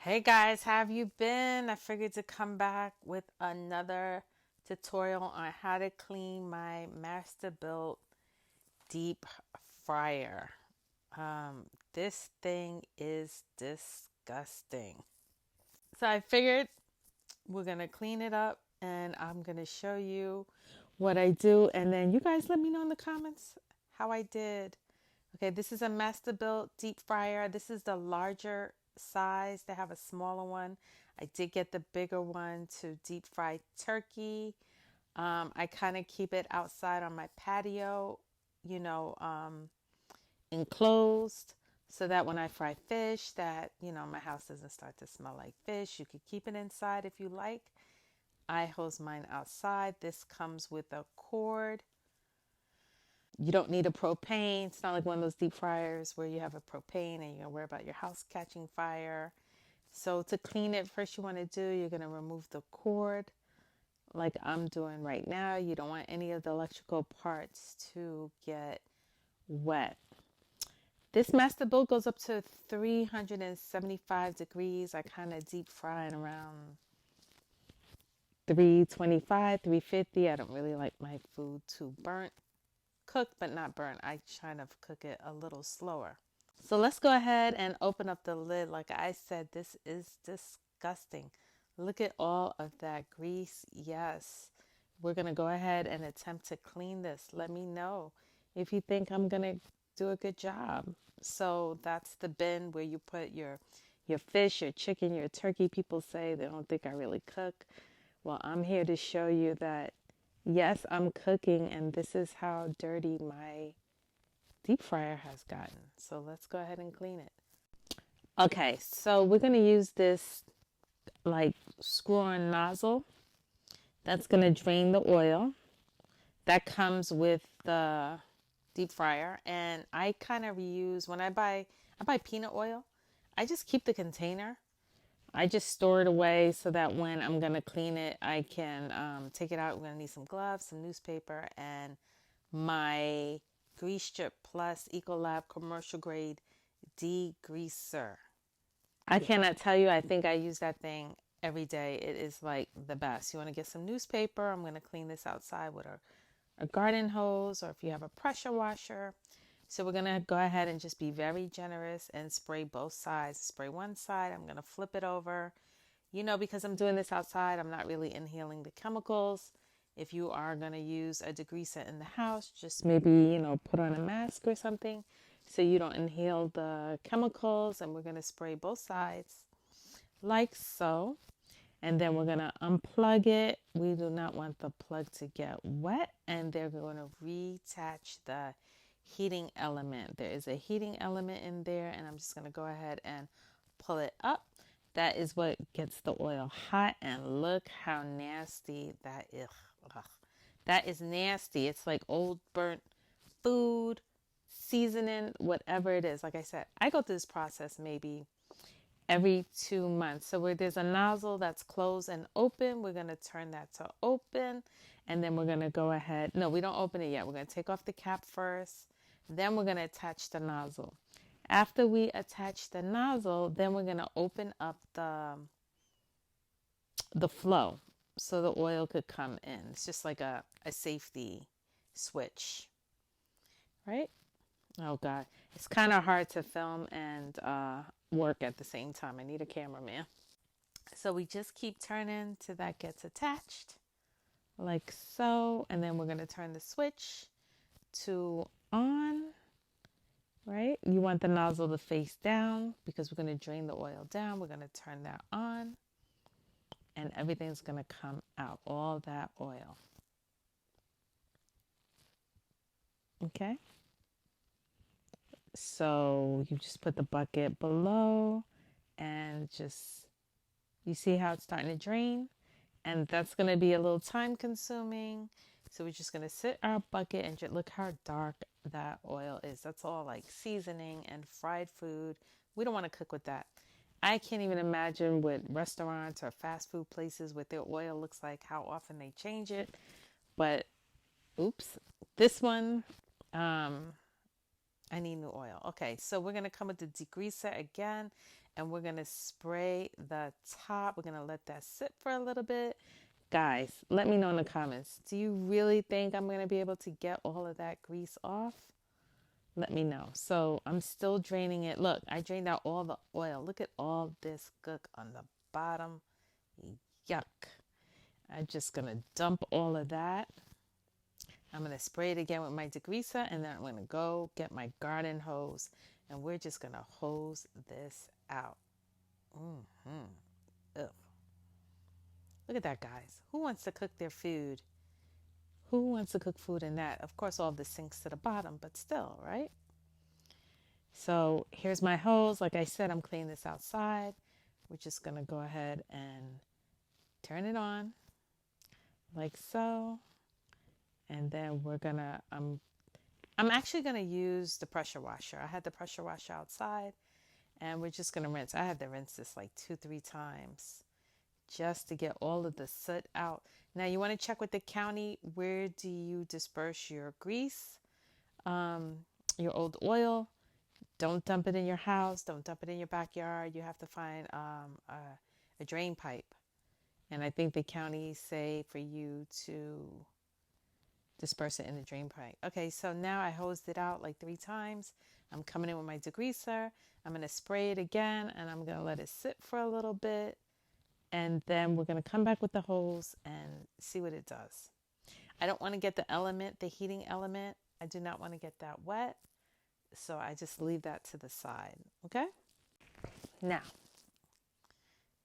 Hey guys, how have you been? I figured to come back with another tutorial on how to clean my Masterbuilt deep fryer. This thing is disgusting. So I figured we're gonna clean it up and I'm gonna show you what I do, and then you guys let me know in the comments how I did. Okay, this is a Masterbuilt deep fryer. This is the larger size. They have a smaller one. I did get the bigger one to deep fry turkey. I kind of keep it outside on my patio, you know, enclosed, so that when I fry fish, that, my house doesn't start to smell like fish. You could keep it inside if you like. I hose mine outside. This comes with a cord. You don't need a propane. It's not like one of those deep fryers where you have a propane and you're gonna worry about your house catching fire. So to clean it, first you want to do, you're gonna remove the cord like I'm doing right now. You don't want any of the electrical parts to get wet. This Masterbuilt goes up to 375 degrees. I kind of deep fry it around 325, 350. I don't really like my food too burnt. Cooked but not burnt. I try to cook it a little slower. So let's go ahead and open up the lid. Like I said, this is disgusting. Look at all of that grease. Yes, we're going to go ahead and attempt to clean this. Let me know if you think I'm going to do a good job. So that's the bin where you put your fish, your chicken, your turkey. People say they don't think I really cook. Well, I'm here to show you that yes, I'm cooking, and this is how dirty my deep fryer has gotten. So let's go ahead and clean it. Okay, so we're going to use this like screw-on nozzle that's going to drain the oil that comes with the deep fryer. And I kind of reuse when I buy peanut oil. I just keep the container. I just store it away so that when I'm going to clean it, I can take it out. We're going to need some gloves, some newspaper, and my Greasestrip Plus Ecolab commercial grade Degreaser. I cannot tell you, I think I use that thing every day. It is like the best. You want to get some newspaper. I'm going to clean this outside with a garden hose, or if you have a pressure washer. So we're going to go ahead and just be very generous and spray both sides. Spray one side. I'm going to flip it over. Because I'm doing this outside, I'm not really inhaling the chemicals. If you are going to use a degreaser in the house, just maybe, put on a mask or something so you don't inhale the chemicals. And we're going to spray both sides like so. And then we're going to unplug it. We do not want the plug to get wet. And they're going to reattach the heating element. There is a heating element in there, and I'm just going to go ahead and pull it up. That is what gets the oil hot, and look how nasty that is. Ugh. That is nasty. It's like old burnt food, seasoning, whatever it is. Like I said, I go through this process maybe every 2 months. So where there's a nozzle that's closed and open, we're going to turn that to open, and then we're going to go ahead. No, we don't open it yet. We're going to take off the cap first. Then we're going to attach the nozzle. After we attach the nozzle, then we're going to open up the flow so the oil could come in. It's just like a safety switch, right? Oh God, it's kind of hard to film and work at the same time. I need a cameraman. So we just keep turning till that gets attached, like so. And then we're going to turn the switch to on, right? You want the nozzle to face down because we're going to drain the oil down. We're going to turn that on, and everything's going to come out, all that oil. Okay? So you just put the bucket below and just, you see how it's starting to drain? And that's going to be a little time consuming. So we're just going to sit our bucket and just look how dark that oil is. That's all like seasoning and fried food. We don't want to cook with that. I can't even imagine what restaurants or fast food places with their oil looks like, how often they change it. But oops, this one, I need new oil. Okay, so we're going to come with the degreaser again. and we're going to spray the top. We're going to let that sit for a little bit. Guys, let me know in the comments. Do you really think I'm going to be able to get all of that grease off? Let me know. So I'm still draining it. Look, I drained out all the oil. Look at all this gook on the bottom. Yuck. I'm just going to dump all of that. I'm going to spray it again with my degreaser, and then I'm going to go get my garden hose, and we're just going to hose this out. Ugh. Look at that, guys. Who wants to cook their food? Who wants to cook food in that? Of course, all the sinks to the bottom, but still, right? So here's my hose. Like I said, I'm cleaning this outside. We're just going to go ahead and turn it on like so. And then we're going to, I'm actually going to use the pressure washer. I had the pressure washer outside, and we're just going to rinse. I had to rinse this like 2-3 times just to get all of the soot out. Now you want to check with the county, where do you disperse your grease, your old oil. Don't dump it in your house. Don't dump it in your backyard. You have to find a drain pipe. And I think the counties say for you to disperse it in the drain pipe. Okay, so now I hosed it out like 3 times. I'm coming in with my degreaser. I'm going to spray it again, and I'm going to let it sit for a little bit. And then we're going to come back with the hose and see what it does. I don't want to get the element, the heating element. I do not want to get that wet. So I just leave that to the side. Okay. Now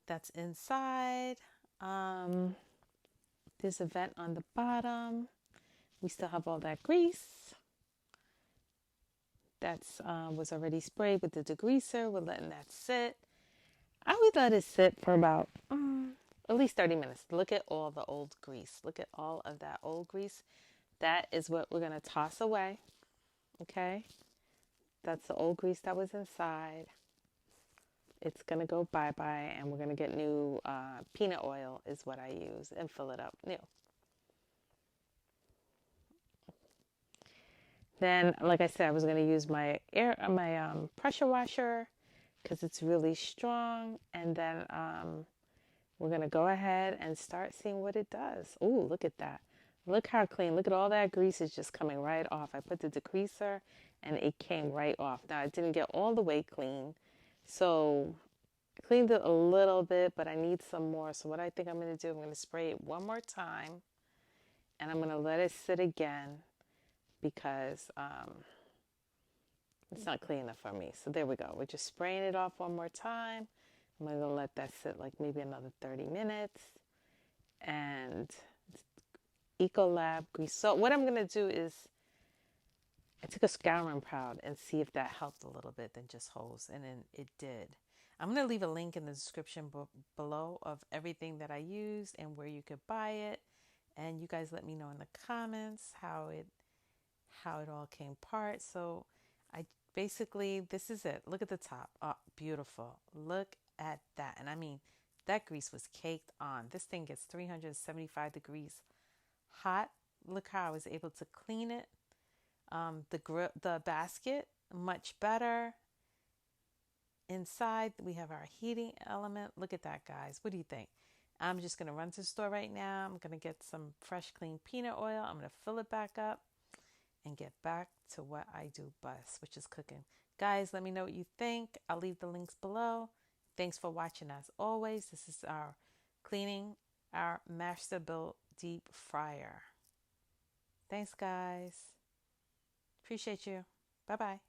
that's inside. There's a vent on the bottom. We still have all that grease. That's was already sprayed with the degreaser. We're letting that sit. I would let it sit for about at least 30 minutes. Look at all the old grease. Look at all of that old grease. That is what we're going to toss away. Okay. That's the old grease that was inside. It's going to go bye-bye, and we're going to get new peanut oil is what I use, and fill it up new. Then, like I said, I was going to use my pressure washer because it's really strong. And then we're going to go ahead and start seeing what it does. Ooh, look at that. Look how clean. Look at all that grease is just coming right off. I put the degreaser and it came right off. Now, it didn't get all the way clean. So I cleaned it a little bit, but I need some more. So what I think I'm going to do, I'm going to spray it one more time. And I'm going to let it sit again because it's not clean enough for me. So there we go. We're just spraying it off one more time. I'm going to let that sit like maybe another 30 minutes. And Ecolab grease. So what I'm going to do is I took a scouring pad and see if that helped a little bit than just hose. And then it did. I'm going to leave a link in the description below of everything that I used and where you could buy it. And you guys let me know in the comments how it all came apart. So I basically, this is it. Look at the top. Oh, beautiful. Look at that. And I mean, that grease was caked on. This thing gets 375 degrees hot. Look how I was able to clean it. The basket, much better. Inside, we have our heating element. Look at that, guys. What do you think? I'm just going to run to the store right now. I'm going to get some fresh, clean peanut oil. I'm going to fill it back up and get back to what I do best, which is cooking. Guys, let me know what you think. I'll leave the links below. Thanks for watching as always. This is our cleaning our Masterbuilt deep fryer. Thanks, guys. Appreciate you. Bye-bye.